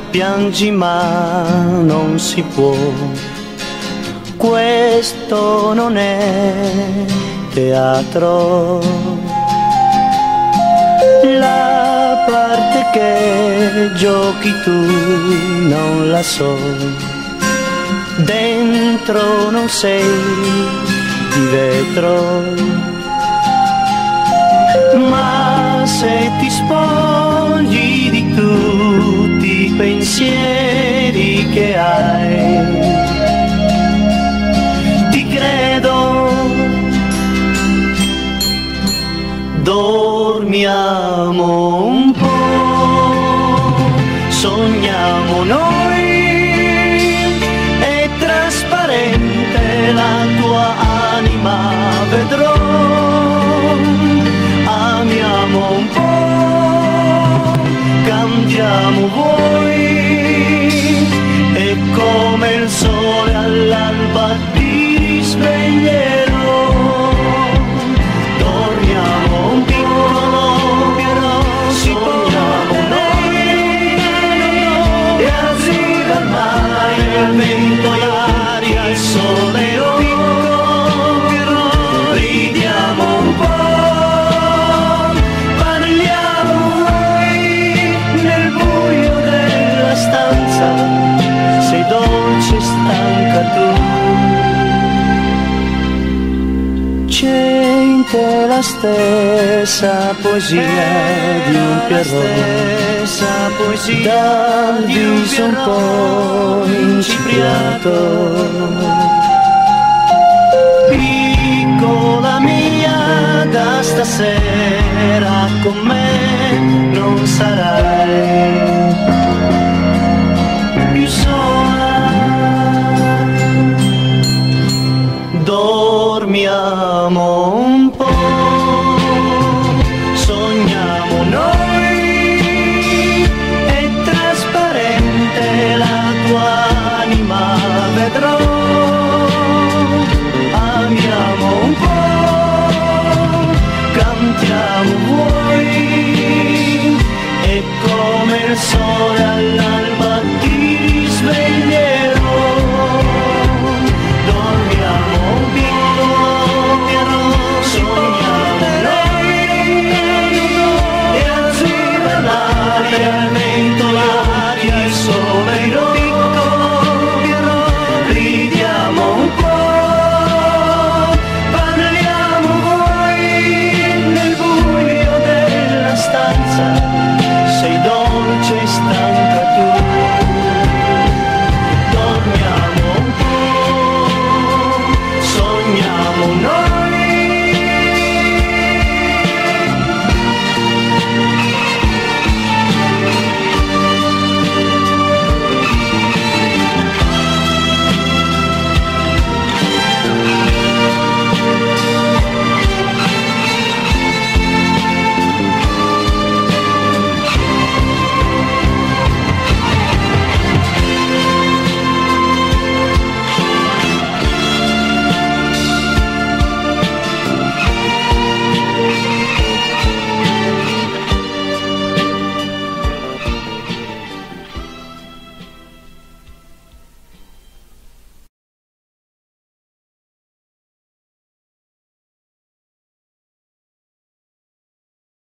piangi ma non si può, questo non è teatro. La parte che giochi tu non la so, dentro non sei di vetro, ma se ti spogli di tutti i pensieri che hai, ti credo. Dormiamo un po', sogniamo noi, è trasparente la tua anima, vedrò. Amiamo un po', cambiamo voi, e come il sole all'alba ti sveglierò. Dormiamo un piccolo, sogniamo noi, e arriva il mare, il vento, l'aria, il sole, ridiamo un po'. Sei dolce e stanca tu, c'è in te la stessa poesia di un Pierrot, dal viso un po' incipriato. Piccola mia, da stasera con me non sarai.